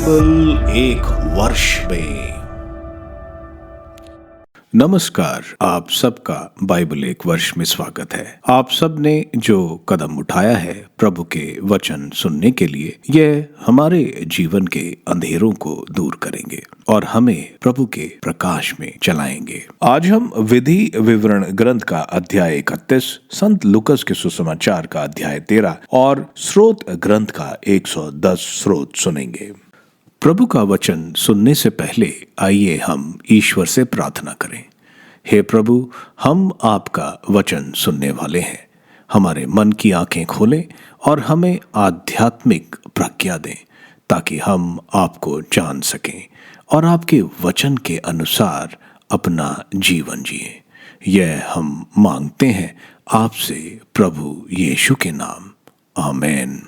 Bible एक वर्ष में। नमस्कार, आप सबका बाइबल एक वर्ष में स्वागत है। आप सब ने जो कदम उठाया है प्रभु के वचन सुनने के लिए, यह हमारे जीवन के अंधेरों को दूर करेंगे और हमें प्रभु के प्रकाश में चलाएंगे। आज हम विधि विवरण ग्रंथ का अध्याय 31, संत लूकस के सुसमाचार का अध्याय 13 और स्रोत ग्रंथ का 110 स्रोत सुनेंगे। प्रभु का वचन सुनने से पहले आइए हम ईश्वर से प्रार्थना करें। हे प्रभु, हम आपका वचन सुनने वाले हैं। हमारे मन की आंखें खोलें और हमें आध्यात्मिक प्रज्ञा दें ताकि हम आपको जान सकें और आपके वचन के अनुसार अपना जीवन जिएं। यह हम मांगते हैं आपसे प्रभु यीशु के नाम, आमीन।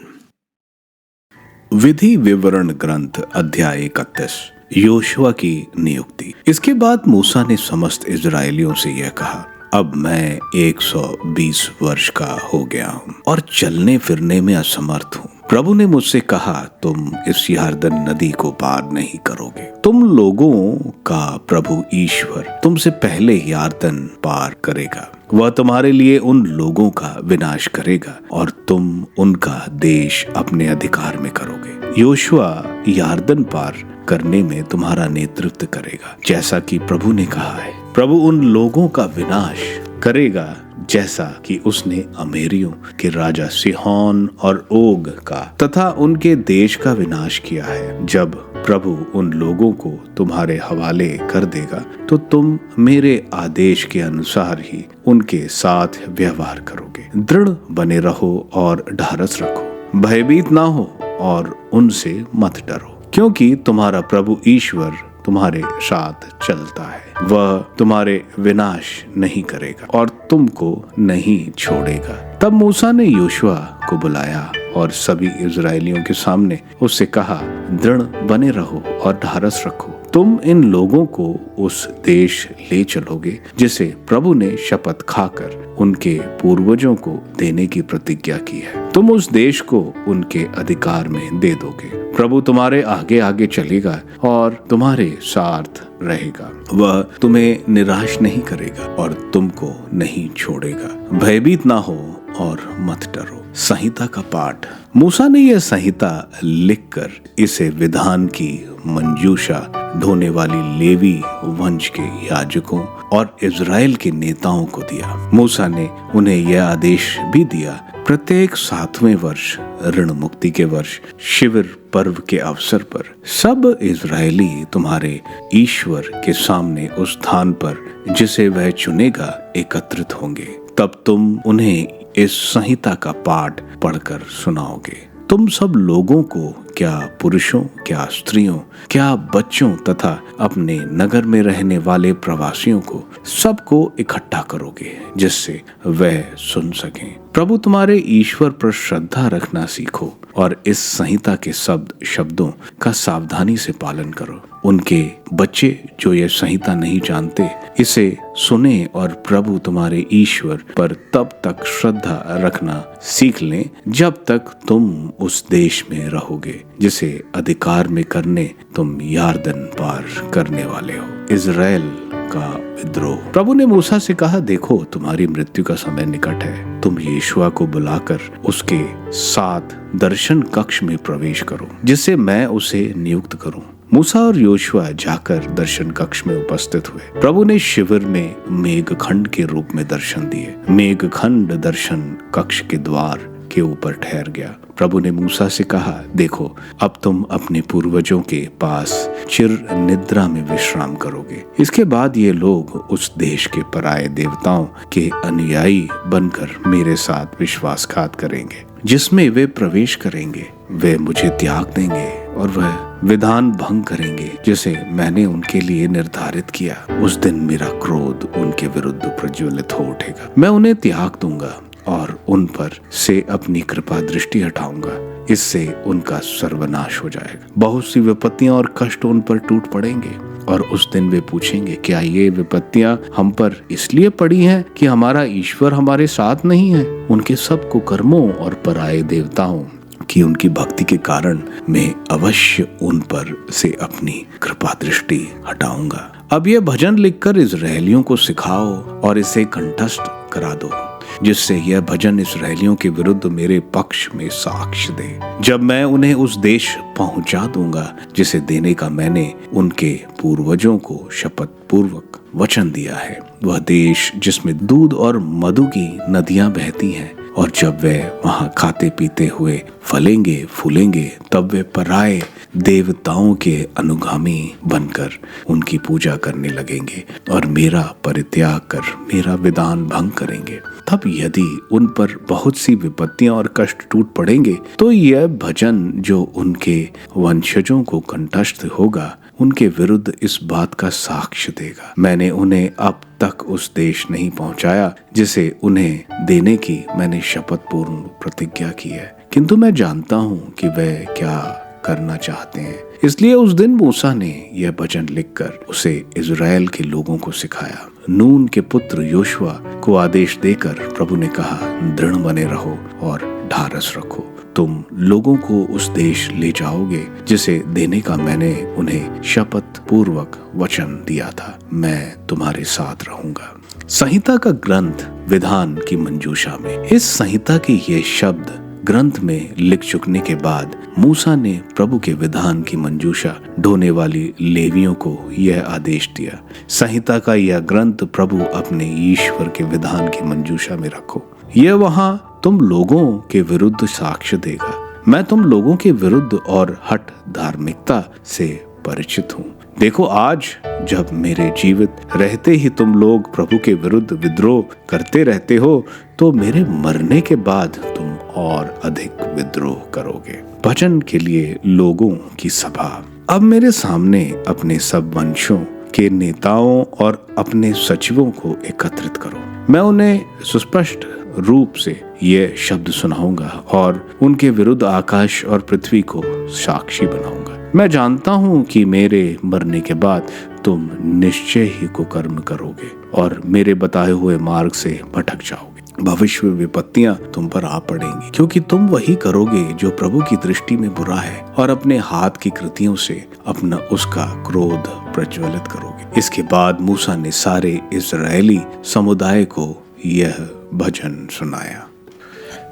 विधि विवरण ग्रंथ अध्याय 31, योशुआ की नियुक्ति। इसके बाद मूसा ने समस्त इजरायलियों से यह कहा, अब मैं 120 वर्ष का हो गया हूँ और चलने फिरने में असमर्थ हूँ। प्रभु ने मुझसे कहा, तुम इस यरदन नदी को पार नहीं करोगे। तुम लोगों का प्रभु ईश्वर तुमसे पहले यरदन पार करेगा। वह तुम्हारे लिए उन लोगों का विनाश करेगा और तुम उनका देश अपने अधिकार में करोगे। योशुआ यरदन पार करने में तुम्हारा नेतृत्व करेगा, जैसा कि प्रभु ने कहा है। प्रभु उन लोगों का विनाश करेगा जैसा कि उसने अमेरियों के राजा सिहोन और ओग का तथा उनके देश का विनाश किया है। जब प्रभु उन लोगों को तुम्हारे हवाले कर देगा तो तुम मेरे आदेश के अनुसार ही उनके साथ व्यवहार करोगे। दृढ़ बने रहो और ढारस रखो, भयभीत ना हो और उनसे मत डरो, क्योंकि तुम्हारा प्रभु ईश्वर तुम्हारे साथ चलता है। वह तुम्हारे विनाश नहीं करेगा और तुमको नहीं छोड़ेगा। तब मूसा ने योशुआ को बुलाया और सभी इजरायलियों के सामने उससे कहा, दृढ़ बने रहो और ढारस रखो। तुम इन लोगों को उस देश ले चलोगे जिसे प्रभु ने शपथ खाकर उनके पूर्वजों को देने की प्रतिज्ञा की है। तुम उस देश को उनके अधिकार में दे दोगे। प्रभु तुम्हारे आगे आगे चलेगा और तुम्हारे साथ रहेगा। वह तुम्हें निराश नहीं करेगा और तुमको नहीं छोड़ेगा। भयभीत ना हो और मत डरो। संहिता का पाठ। मूसा ने यह संहिता लिखकर इसे विधान की मंजूषा ढोने वाली लेवी वंश के याजकों और इजराइल के नेताओं को दिया। मूसा ने उन्हें यह आदेश भी दिया, प्रत्येक 7वें वर्ष, ऋण मुक्ति के वर्ष, शिविर पर्व के अवसर पर सब इजरायली तुम्हारे ईश्वर के सामने उस स्थान पर जिसे वह चुनेगा एकत्रित होंगे। तब तुम उन्हें इस संहिता का पाठ पढ़कर सुनाओगे। तुम सब लोगों को, क्या पुरुषों, क्या स्त्रियों, क्या बच्चों तथा अपने नगर में रहने वाले प्रवासियों को, सबको इकट्ठा करोगे जिससे वह सुन सकें। प्रभु तुम्हारे ईश्वर पर श्रद्धा रखना सीखो और इस संहिता के शब्दों का सावधानी से पालन करो। उनके बच्चे जो ये संहिता नहीं जानते इसे सुने और प्रभु तुम्हारे ईश्वर पर तब तक श्रद्धा रखना सीख लें जब तक तुम उस देश में रहोगे जिसे अधिकार में करने तुम यरदन पार करने वाले हो। इजराइल का विद्रोह। प्रभु ने मूसा से कहा, देखो तुम्हारी मृत्यु का समय निकट है। तुम यीशुआ को बुलाकर उसके साथ दर्शन कक्ष में प्रवेश करो जिससे मैं उसे नियुक्त करूं। मूसा और योशुआ जाकर दर्शन कक्ष में उपस्थित हुए। प्रभु ने शिविर में मेघखंड के रूप में दर्शन दिए। मेघखंड दर्शन कक्ष के द्वार के ऊपर ठहर गया। प्रभु ने मूसा से कहा, देखो अब तुम अपने पूर्वजों के पास चिर निद्रा में विश्राम करोगे। इसके बाद ये लोग उस देश के पराये देवताओं के अनुयायी बनकर मेरे साथ विश्वासघात करेंगे। जिसमें वे प्रवेश करेंगे वे मुझे त्याग देंगे और वह विधान भंग करेंगे जिसे मैंने उनके लिए निर्धारित किया। उस दिन मेरा क्रोध उनके विरुद्ध प्रज्वलित हो उठेगा। मैं उन्हें त्याग दूंगा और उन पर से अपनी कृपा दृष्टि हटाऊंगा। इससे उनका सर्वनाश हो जाएगा। बहुत सी विपत्तियां और कष्ट उन पर टूट पड़ेंगे और उस दिन वे पूछेंगे, क्या ये विपत्तियां हम पर इसलिए पड़ी हैं कि हमारा ईश्वर हमारे साथ नहीं है? उनके सब कुकर्मों और पराये देवताओं कि उनकी भक्ति के कारण मैं अवश्य उन पर से अपनी कृपा दृष्टि हटाऊंगा। अब यह भजन लिखकर इजरायलियों को सिखाओ और इसे कंठस्थ करा दो, जिससे यह भजन इस्राएलियों के विरुद्ध मेरे पक्ष में साक्ष्य दे। जब मैं उन्हें उस देश पहुंचा दूंगा जिसे देने का मैंने उनके पूर्वजों को शपथ पूर्वक वचन दिया है, वह देश जिसमें दूध और मधु की नदियां बहती हैं, और जब वे वहां खाते पीते हुए फलेंगे फूलेंगे, तब वे पराये देवताओं के अनुगामी बनकर उनकी पूजा करने लगेंगे और मेरा परित्याग कर मेरा विधान भंग करेंगे। तब यदि उन पर बहुत सी विपत्तियां और कष्ट टूट पड़ेंगे, तो यह भजन जो उनके वंशजों को कंठस्थ होगा, उनके विरुद्ध इस बात का साक्ष्य देगा, मैंने उन्हें अब तक उस देश नहीं पहुंचाया जिसे उन्हें देने की मैंने शपथ पूर्ण प्रतिज्ञा की है, किंतु मैं जानता हूँ कि वे क्या करना चाहते हैं। इसलिए उस दिन मूसा ने यह भजन लिखकर उसे इज़राइल के लोगों को सिखाया। नून के पुत्र योशुआ को आदेश देकर प्रभु ने कहा, दृढ़ बने रहो और ढारस रखो, तुम लोगों को उस देश ले जाओगे जिसे देने का मैंने उन्हें शपथ पूर्वक वचन दिया था। मैं तुम्हारे साथ रहूंगा। संहिता का ग्रंथ विधान की मंजूषा में। इस संहिता के ये शब्द ग्रंथ में लिख चुकने के बाद मूसा ने प्रभु के विधान की मंजूषा ढोने वाली लेवियों को यह आदेश दिया, संहिता का यह ग्रंथ प्रभु अपने ईश्वर के विधान की मंजूषा में रखो। यह वहां तुम लोगों के विरुद्ध साक्ष्य देगा। मैं तुम लोगों के विरुद्ध और हठ धार्मिकता से परिचित हूँ। देखो, आज जब मेरे जीवित रहते ही तुम लोग प्रभु के विरुद्ध विद्रोह करते रहते हो, तो मेरे मरने के बाद तुम और अधिक विद्रोह करोगे। भजन के लिए लोगों की सभा। अब मेरे सामने अपने सब वंशों के नेताओं और अपने सचिवों को एकत्रित करो। मैं उन्हें सुस्पष्ट रूप से ये शब्द सुनाऊंगा और उनके विरुद्ध आकाश और पृथ्वी को साक्षी बनाऊंगा। मैं जानता हूं कि मेरे मरने के बाद तुम निश्चय ही कुकर्म करोगे और मेरे बताए हुए मार्ग से भटक जाओगे। भविष्य में विपत्तियां तुम पर आ पड़ेंगी, क्योंकि तुम वही करोगे जो प्रभु की दृष्टि में बुरा है और अपने हाथ की कृतियों से अपना उसका क्रोध प्रज्वलित करोगे। इसके बाद मूसा ने सारे इस्राएली समुदाय को यह भजन सुनाया।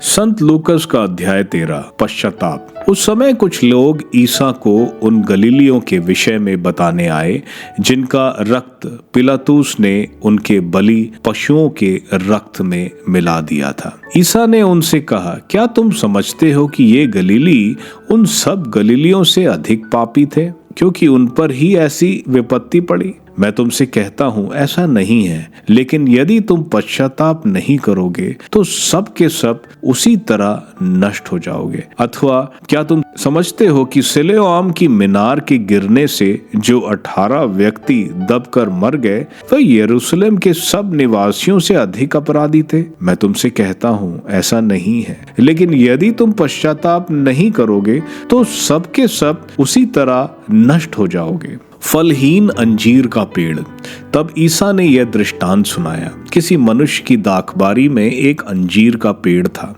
संत लूकस का अध्याय 13। पश्चाताप। उस समय कुछ लोग ईसा को उन गलीलियों के विषय में बताने आए जिनका रक्त पिलातुस ने उनके बलि पशुओं के रक्त में मिला दिया था। ईसा ने उनसे कहा, क्या तुम समझते हो कि ये गलीली उन सब गलीलियों से अधिक पापी थे, क्योंकि उन पर ही ऐसी विपत्ति पड़ी? मैं तुमसे कहता हूं ऐसा नहीं है, लेकिन यदि तुम पश्चाताप नहीं करोगे तो सब के सब उसी तरह नष्ट हो जाओगे। अथवा क्या तुम समझते हो कि सिलोआम की मीनार के गिरने से जो 18 व्यक्ति दबकर मर गए, वह यरूशलेम के सब निवासियों से अधिक अपराधी थे? मैं तुमसे कहता हूं ऐसा नहीं है, लेकिन यदि तुम पश्चाताप नहीं करोगे तो सब के सब उसी तरह नष्ट हो जाओगे। फलहीन अंजीर का पेड़। तब ईसा ने यह दृष्टांत सुनाया। किसी मनुष्य की दाखबारी में एक अंजीर का पेड़ था।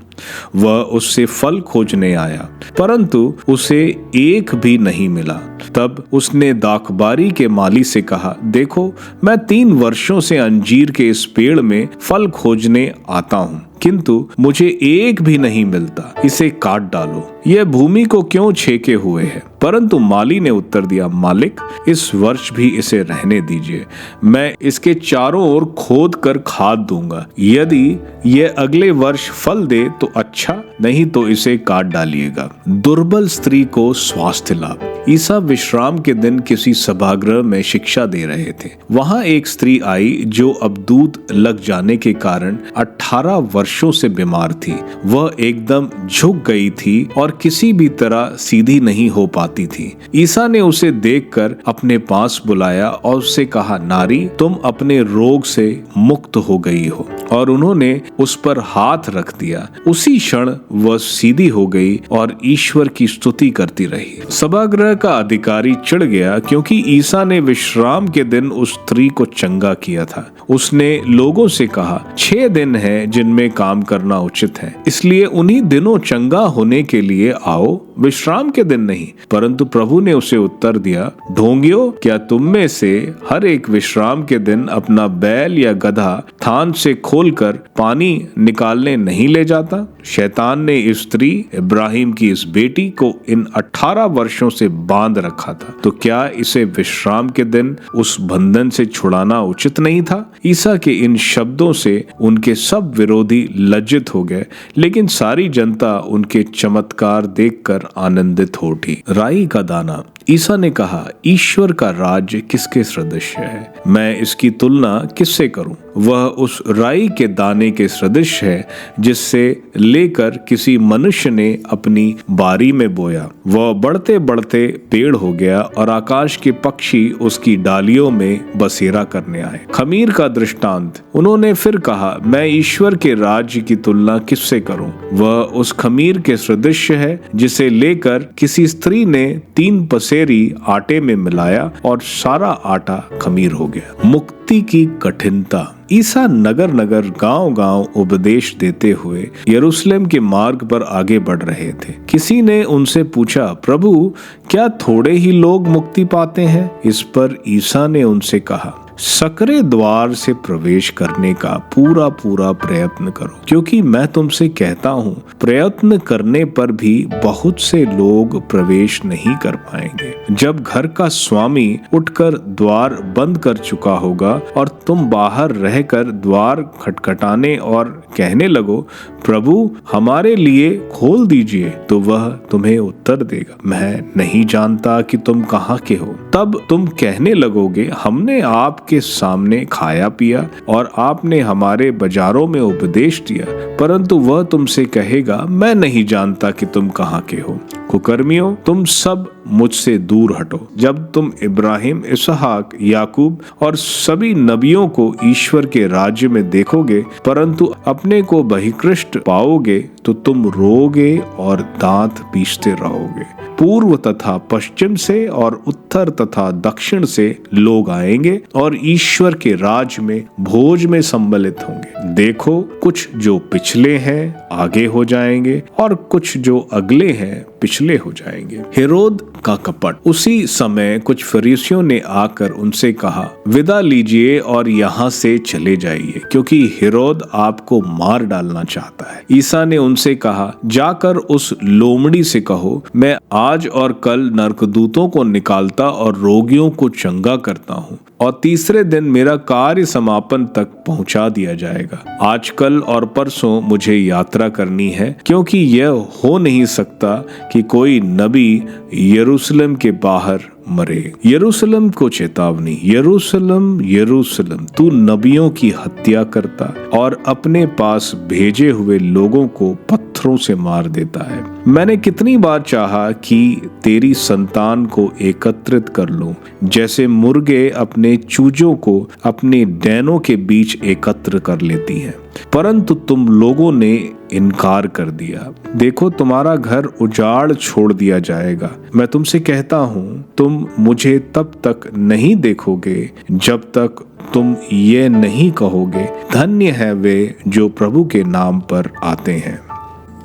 वह उससे फल खोजने आया, परंतु उसे एक भी नहीं मिला। तब उसने दाखबारी के माली से कहा, देखो, मैं 3 वर्षों से अंजीर के इस पेड़ में फल खोजने आता हूँ, किंतु मुझे एक भी नहीं मिलता। इसे काट डालो, यह भूमि को क्यों छेके हुए है? परंतु माली ने उत्तर दिया, मालिक, इस वर्ष भी इसे रहने दीजिए। मैं इसके चारों ओर खोद कर खाद दूंगा। यदि यह अगले वर्ष फल दे तो अच्छा, नहीं तो इसे काट डालिएगा। दुर्बल स्त्री को स्वास्थ्य लाभ। ईसा विश्राम के दिन किसी सभागृह में शिक्षा दे रहे थे। वहां एक स्त्री आई जो अब दूध लग जाने के कारण 18 वर्षों से बीमार थी। वह एकदम झुक गई थी और किसी भी तरह सीधी नहीं हो पाती थी। ईसा ने उसे देखकर अपने पास बुलाया और उससे कहा, नारी, तुम अपने रोग से मुक्त हो गई हो। और उन्होंने उस पर हाथ रख दिया। उसी क्षण वह सीधी हो गई और ईश्वर की स्तुति करती रही। सभागृह का अधिकारी चिढ़ गया, क्योंकि ईसा ने विश्राम के दिन उस स्त्री को चंगा किया था। उसने लोगों से कहा, 6 दिन हैं जिनमें काम करना उचित है। इसलिए उन्हीं दिनों चंगा होने के लिए आओ, विश्राम के दिन नहीं। परंतु प्रभु ने उसे उत्तर दिया, ढोंगियो, क्या तुम में से हर एक विश्राम के दिन अपना बैल या गधा थान से खोलकर पानी निकालने नहीं ले जाता? शैतान ने इस स्त्री इब्राहिम की इस बेटी को इन 18 वर्षों से बांध रखा था, तो क्या इसे विश्राम के दिन उस बंधन से छुड़ाना उचित नहीं था? ईसा के इन शब्दों से उनके सब विरोधी लज्जित हो गए, लेकिन सारी जनता उनके चमत्कार देखकर आनंदित हो उठी। राई का दाना। ईसा ने कहा, ईश्वर का राज्य किसके सदृश है? मैं इसकी तुलना किससे करूं? वह उस राई के दाने के सदृश है जिससे लेकर किसी मनुष्य ने अपनी बारी में बोया। वह बढ़ते बढ़ते पेड़ हो गया और आकाश के पक्षी उसकी डालियों में बसेरा करने आए। खमीर का दृष्टांत। उन्होंने फिर कहा, मैं ईश्वर के राज्य की तुलना किससे करूं? वह उस खमीर के सदृश है जिसे लेकर किसी स्त्री ने 3 पसेरी आटे में मिलाया और सारा आटा खमीर हो गया। मुक्ति की कठिनता। ईसा नगर नगर गांव गांव उपदेश देते हुए यरूशलेम के मार्ग पर आगे बढ़ रहे थे। किसी ने उनसे पूछा, प्रभु, क्या थोड़े ही लोग मुक्ति पाते हैं? इस पर ईसा ने उनसे कहा, सकरे द्वार से प्रवेश करने का पूरा पूरा प्रयत्न करो, क्योंकि मैं तुमसे कहता हूँ, प्रयत्न करने पर भी बहुत से लोग प्रवेश नहीं कर पाएंगे। जब घर का स्वामी उठकर द्वार बंद कर चुका होगा और तुम बाहर रहकर द्वार खटखटाने और कहने लगो, प्रभु, हमारे लिए खोल दीजिए, तो वह तुम्हें उत्तर देगा, मैं नहीं जानता कि तुम कहाँ के हो। तब तुम कहने लगोगे, हमने आपके सामने खाया पिया और आपने हमारे बाजारों में उपदेश दिया। परंतु वह तुमसे कहेगा, मैं नहीं जानता कि तुम कहाँ के हो। कुकर्मियों, तुम सब मुझसे दूर हटो। जब तुम इब्राहिम, इसहाक, याकूब और सभी नबियों को ईश्वर के राज्य में देखोगे, परंतु अपने को बहिष्कृत पाओगे, तो तुम रोगे और दांत पीसते रहोगे। पूर्व तथा पश्चिम से और उत्तर तथा दक्षिण से लोग आएंगे और ईश्वर के राज्य में भोज में सम्मिलित होंगे। देखो, कुछ जो पिछले हैं आगे हो जाएंगे और कुछ जो अगले हैं पिछले हो जाएंगे। हेरोद का कपट। उसी समय कुछ फरीसियों ने आकर उनसे कहा, विदा लीजिए और यहाँ से चले जाइए, क्योंकि हेरोद आपको मार डालना चाहता है। ईसा ने उनसे कहा, जाकर उस लोमड़ी से कहो, मैं आज और कल नरकदूतों को निकालता और रोगियों को चंगा करता हूँ, और तीसरे दिन मेरा कार्य समापन तक पहुंचा दिया जाएगा। आजकल और परसों मुझे यात्रा करनी है, क्योंकि यह हो नहीं सकता कि कोई नबी यरूशलेम के बाहर मरे। यरूशलेम को चेतावनी। यरूशलेम, यरूशलेम, तू नबियों की हत्या करता और अपने पास भेजे हुए लोगों को पत्थरों से मार देता है। मैंने कितनी बार चाहा कि तेरी संतान को एकत्रित कर लूं, जैसे मुर्गे अपने चूजों को अपने डैनों के बीच एकत्र कर लेती हैं, परंतु तुम लोगों ने इनकार कर दिया। देखो, तुम्हारा घर उजाड़ छोड़ दिया जाएगा। मैं तुमसे कहता हूँ, तुम मुझे तब तक नहीं देखोगे जब तक तुम ये नहीं कहोगे, धन्य है वे जो प्रभु के नाम पर आते हैं।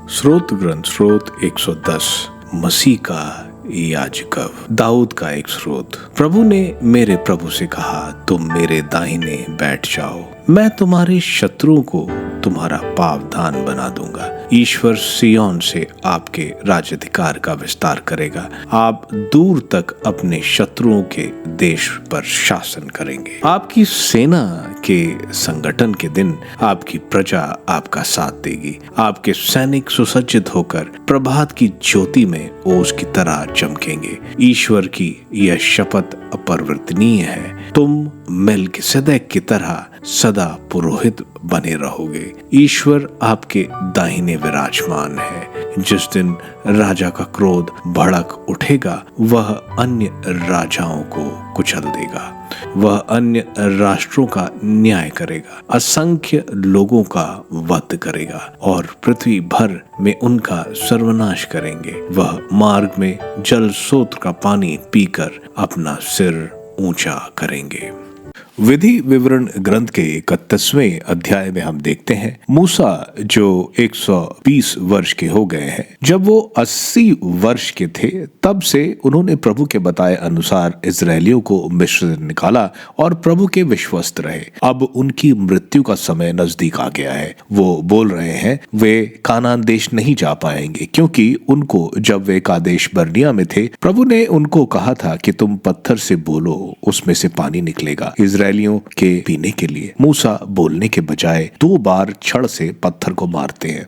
स्रोत ग्रंथ, स्रोत 110। मसीह का याजकव। दाऊद का एक स्रोत। प्रभु ने मेरे प्रभु से कहा, तुम मेरे दाहिने बैठ जाओ, मैं तुम्हारे शत्रुओं को तुम्हारा पावदान बना दूंगा। ईश्वर सिय्योन से आपके राज्याधिकार का विस्तार करेगा। आप दूर तक अपने शत्रुओं के देश पर शासन करेंगे। आपकी सेना के संगठन के दिन आपकी प्रजा आपका साथ देगी। आपके सैनिक सुसज्जित होकर प्रभात की ज्योति में ओस की तरह चमकेंगे। ईश्वर की यह शपथ अपरिवर्तनीय है, तुम मेल्किसेदेक की तरह सदा पुरोहित बने रहोगे। ईश्वर आपके दाहिने विराजमान है। जिस दिन राजा का क्रोध भड़क उठेगा, वह अन्य राजाओं को कुचल देगा। वह अन्य राष्ट्रों का न्याय करेगा, असंख्य लोगों का वध करेगा और पृथ्वी भर में उनका सर्वनाश करेंगे। वह मार्ग में जल स्रोत का पानी पीकर अपना सिर ऊंचा करेंगे। विधि विवरण ग्रंथ के 31वें अध्याय में हम देखते हैं मूसा जो 120 वर्ष के हो गए हैं, जब वो 80 वर्ष के थे तब से उन्होंने प्रभु के बताए अनुसार इजरायलियों को मिस्र से निकाला और प्रभु के विश्वस्त रहे। अब उनकी मृत्यु का समय नजदीक आ गया है। वो बोल रहे हैं वे कानान देश नहीं जा पाएंगे, क्योंकि उनको जब वे कादेश बर्निया में थे प्रभु ने उनको कहा था कि तुम पत्थर से बोलो, उसमें से पानी निकलेगा। इजरायलियों के पीने के लिए मूसा बोलने के बजाय 2 बार छड़ से पत्थर को मारते हैं।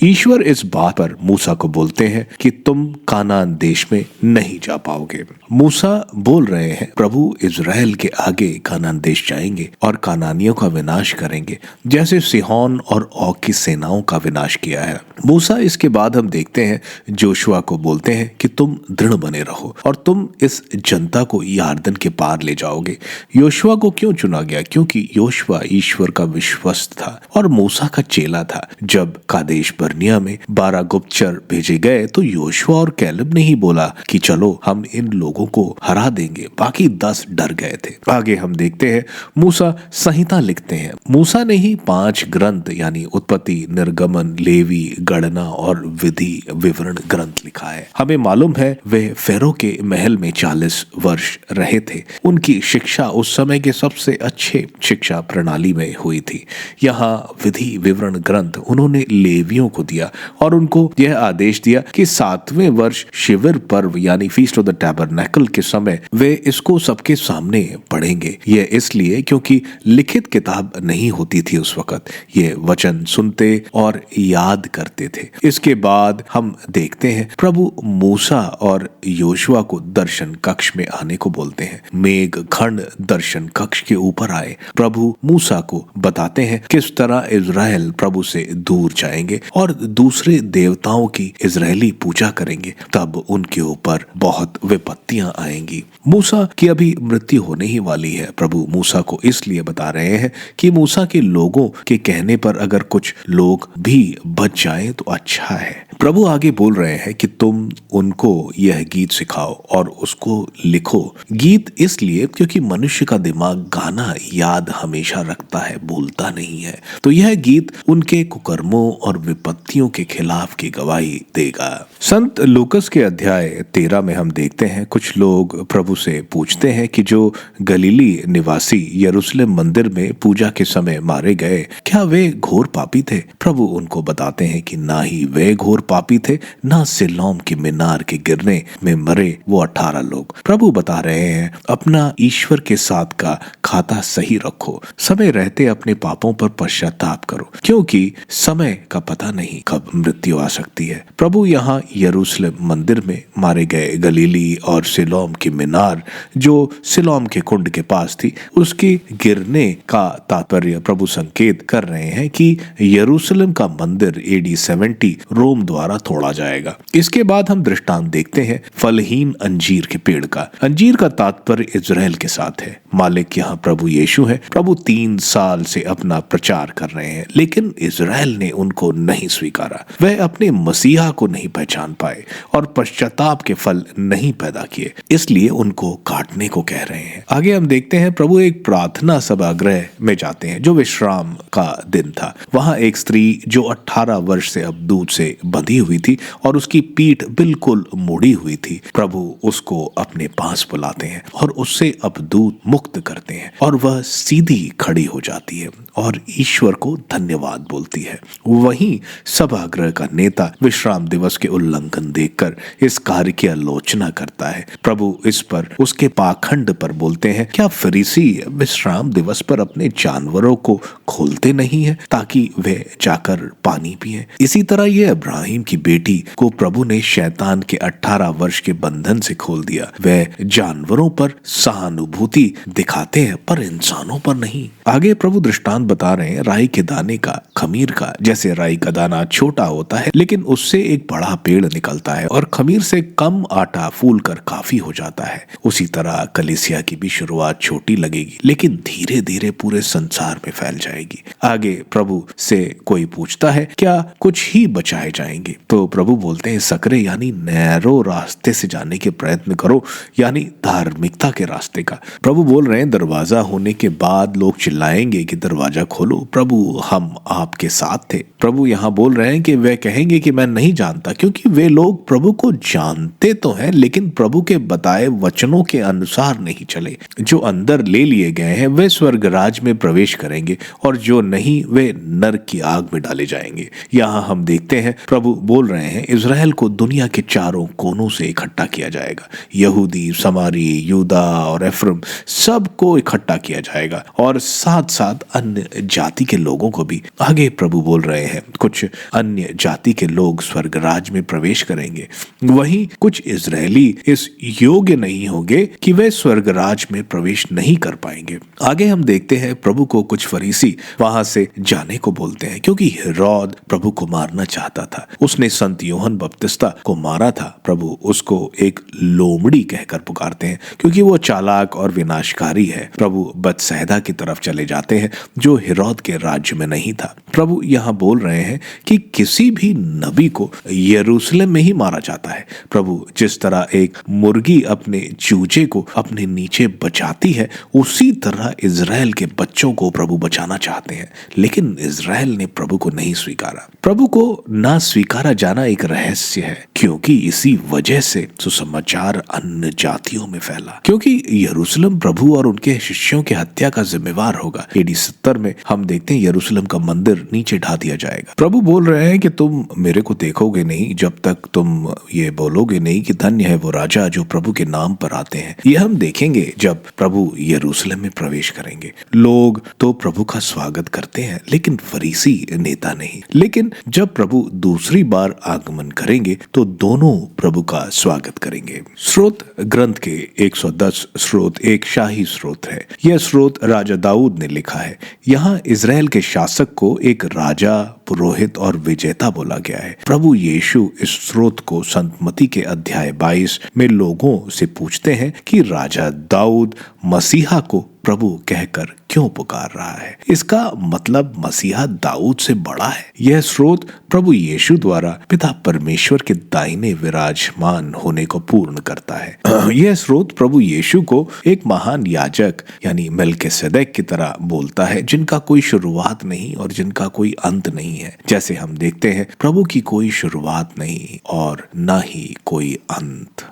ईश्वर इस बात पर मूसा को बोलते हैं कि तुम कानान देश में नहीं जा पाओगे। मूसा बोल रहे हैं प्रभु इजराइल के आगे कानान देश जाएंगे और कानानियों का विनाश करेंगे, जैसे सिहोन और औग की सेनाओं का विनाश किया है। मूसा इसके बाद हम देखते हैं जोशुआ को बोलते हैं कि तुम दृढ़ बने रहो और तुम इस जनता को यरदन के पार ले जाओगे। योशुआ को क्यों चुना गया? क्योंकि योशुआ ईश्वर का विश्वस्त था और मूसा का चेला था। जब कादेश बर्निया में 12 गुप्तचर भेजे गए तो योशुआ और कैलेब ने ही बोला कि चलो हम इन लोगों को हरा देंगे, बाकी 10 डर गए थे। आगे हम देखते हैं मूसा संहिता लिखते हैं। मूसा ने ही 5 ग्रंथ यानी उत्पत्ति, निर्गमन, लेवी, गणना और विधि विवरण ग्रंथ लिखा है। हमें मालूम है वे फेरो के महल में 40 वर्ष रहे थे। उनकी शिक्षा उस समय के सबसे अच्छे शिक्षा प्रणाली में हुई थी। यहाँ विधि विवरण ग्रंथ उन्होंने लेवियों को दिया और उनको यह आदेश दिया कि 7वें वर्ष शिविर पर्व यानी फीस्ट ऑफ द टैबरनेकल के समय वे इसको सबके सामने पढ़ेंगे। यह इसलिए क्योंकि लिखित किताब नहीं होती थी उस वक्त। ये वचन सुनते और याद करते थे। इसके बाद हम देखते हैं प्रभु मूसा और योशुआ को दर्शन कक्ष में आने को बोलते हैं। मेघ खंड दर्शन कक्ष के ऊपर आए। प्रभु मूसा को बताते हैं किस तरह इजराइल प्रभु से दूर जाएंगे और दूसरे देवताओं की इजरायली पूजा करेंगे, तब उनके ऊपर बहुत विपत्तियां आएंगी। मूसा की अभी मृत्यु होने ही वाली है। प्रभु मूसा को इसलिए बता रहे हैं कि मूसा के लोगों के कहने पर अगर कुछ लोग भी बच जाएं तो अच्छा है। प्रभु आगे बोल रहे हैं कि तुम उनको यह गीत सिखाओ और उसको लिखो। गीत इसलिए क्योंकि मनुष्य का दिमाग गाना याद हमेशा रखता है, भूलता नहीं है। तो यह गीत उनके कुकर्मों और विपत्तियों के खिलाफ की गवाही देगा। संत लूकस के अध्याय 13 में हम देखते हैं कुछ लोग प्रभु से पूछते हैं कि जो गलीली निवासी यरूशलेम मंदिर में पूजा के समय मारे गए, क्या वे घोर पापी थे? प्रभु उनको बताते हैं कि ना ही वे घोर पापी थे, ना सिलोम की मीनार के गिरने में मरे वो 18 लोग। प्रभु बता रहे हैं अपना ईश्वर के साथ का खाता सही रखो, समय रहते अपने पापों पर पश्चाताप करो, क्योंकि समय का पता नहीं कब मृत्यु आ सकती है। प्रभु यहाँ यरूशलेम मंदिर में मारे गए गलीली और सिलोम की मीनार जो सिलोम के कुंड के पास थी, उसके गिरने का तात्पर्य प्रभु संकेत कर रहे हैं कि यरूशलेम का मंदिर AD 70 रोम द्वारा तोड़ा जाएगा। इसके बाद हम दृष्टांत देखते हैं फलहीन अंजीर के पेड़ का। अंजीर का तात्पर्य इजराइल के साथ है। मालिक यहाँ प्रभु यीशु है। प्रभु 3 साल से अपना प्रचार कर रहे हैं, लेकिन इजराइल ने उनको नहीं स्वीकारा। वह अपने मसीहा को नहीं पहचान पाए और पश्चाताप के फल नहीं पैदा किए, इसलिए उनको काटने को कह रहे हैं। आगे हम देखते हैं प्रभु एक प्रार्थना सभागृह में जाते हैं जो विश्राम का दिन था। वहां एक स्त्री जो 18 वर्ष से अब दूध से बंधी हुई थी और उसकी पीठ बिल्कुल मुड़ी हुई थी, प्रभु उसको अपने पास बुलाते हैं और उससे अब दूध मुक्त करते हैं और वह सीधी खड़ी हो जाती है और ईश्वर को धन्यवाद बोलती है। वहीं सभागृह का नेता विश्राम दिवस के उल्लंघन देखकर इस कार्य की आलोचना करता है। प्रभु इस पर उसके पाखंड पर बोलते हैं, क्या फरीसी विश्राम दिवस पर अपने जानवरों को खोलते नहीं है ताकि वे जाकर पानी पिए? इसी तरह ये इब्राहिम की बेटी को प्रभु ने शैतान के 18 वर्ष के बंधन से खोल दिया। वे जानवरों पर सहानुभूति दिखाते हैं पर इंसानों पर नहीं। आगे प्रभु दृष्टांत बता रहे हैं राई के दाने का, खमीर का। जैसे राई का दाना छोटा होता है लेकिन उससे एक बड़ा पेड़ निकलता है और खमीर से कम आटा फूल कर काफी हो जाता है, उसी तरह कलीसिया की भी शुरुआत छोटी लगेगी लेकिन धीरे धीरे पूरे संसार में फैल जाएगी। आगे प्रभु से कोई पूछता है क्या कुछ ही बचाए जाएंगे? तो प्रभु बोलते हैं सकरे यानी नैरो रास्ते से जाने के प्रयत्न करो, यानी धार्मिकता के रास्ते का। प्रभु बोल रहे हैं दरवाजा होने के बाद लोग चिल्लाएंगे कि दरवाजा खोलो, प्रभु हम आपके साथ थे। प्रभु यहाँ बोल रहे हैं कि वे कहेंगे कि मैं नहीं जानता, क्योंकि वे लोग प्रभु को जानते तो हैं लेकिन प्रभु के बताए वचनों के अनुसार नहीं चले। जो अंदर ले लिए गए हैं वे स्वर्ग राज में प्रवेश करेंगे और जो नहीं वे नरक की आग में डाले जाएंगे। यहाँ हम देखते हैं प्रभु बोल रहे हैं इजराइल को दुनिया के चारों कोनों से इकट्ठा किया जाएगा। यहूदी, समारी, यूदा और एफ्रम सबको इकट्ठा किया जाएगा और साथ साथ अन्य जाति के लोगों को भी। आगे प्रभु बोल रहे हैं कुछ अन्य जाति के लोग स्वर्ग राज में प्रवेश करेंगे, वहीं कुछ इजरायली इस योग्य नहीं होंगे कि वे स्वर्ग राज में प्रवेश नहीं कर पाएंगे। आगे हम देखते हैं प्रभु को कुछ फरीसी वहां से जाने को बोलते हैं, क्योंकि हेरोद प्रभु को मारना चाहता था। उसने संत यूहन्ना बपतिस्ता को मारा था। प्रभु उसको एक लोमड़ी कहकर पुकारते हैं, क्योंकि वो चालाक और विनाशकारी है। प्रभु बतसैदा की तरफ चले जाते हैं जो हेरोद के राज्य में नहीं था। प्रभु यहाँ बोल रहे हैं कि किसी भी नबी को यरूशलेम में ही मारा जाता है। प्रभु जिस तरह एक मुर्गी अपने चूजे को अपने नीचे बचाती है, उसी तरह इजराइल के बच्चों को प्रभु बचाना चाहते हैं, लेकिन इजराइल ने प्रभु को नहीं स्वीकारा। प्रभु को ना स्वीकारा जाना एक रहस्य है, क्योंकि इसी वजह से सुसमाचार अन्य जातियों में फैला, क्योंकि यरूशलेम प्रभु और उनके शिष्यों की हत्या का जिम्मेवार होगा। AD 70 में हम देखते हैं यरूशलेम का मंदिर नीचे ढा दिया जाएगा। प्रभु बोल रहे हैं कि तुम मेरे को देखोगे नहीं जब तक तुम ये बोलोगे नहीं कि धन्य है वो राजा जो प्रभु के नाम पर आते हैं। ये हम देखेंगे जब प्रभु यरूशलेम में प्रवेश करेंगे। लोग तो प्रभु का स्वागत करते हैं लेकिन फरीसी नेता नहीं। लेकिन जब प्रभु दूसरी बार आगमन करेंगे तो दोनों प्रभु का स्वागत करेंगे। स्रोत ग्रंथ के 110 स्रोत एक शाही स्रोत है। यह स्रोत राजा दाऊद ने लिखा है। यहाँ इजराइल के शासक को एक राजा, पुरोहित और विजेता बोला गया है। प्रभु यीशु इस स्रोत को संत मत्ती के अध्याय 22 में लोगों से पूछते हैं कि राजा दाऊद मसीहा को प्रभु कहकर क्यों पुकार रहा है। इसका मतलब मसीहा दाऊद से बड़ा है। यह स्रोत प्रभु यीशु द्वारा पिता परमेश्वर के दाहिने विराजमान होने को पूर्ण करता है। यह स्रोत प्रभु यीशु को एक महान याजक यानी मेल्किसेदेक की तरह बोलता है, जिनका कोई शुरुआत नहीं और जिनका कोई अंत नहीं है। जैसे हम देखते हैं प्रभु की कोई शुरुआत नहीं और न ही कोई अंत।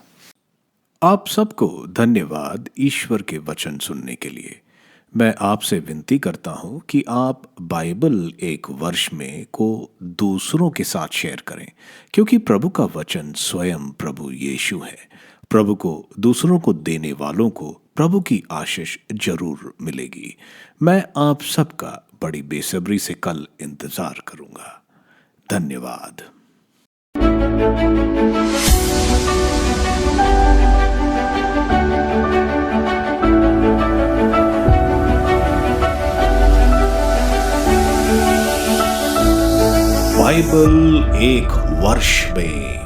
आप सबको धन्यवाद ईश्वर के वचन सुनने के लिए। मैं आपसे विनती करता हूं कि आप बाइबल एक वर्ष में को दूसरों के साथ शेयर करें, क्योंकि प्रभु का वचन स्वयं प्रभु यीशु है। प्रभु को दूसरों को देने वालों को प्रभु की आशीष जरूर मिलेगी। मैं आप सबका बड़ी बेसब्री से कल इंतजार करूंगा। धन्यवाद। बाइबल एक वर्ष में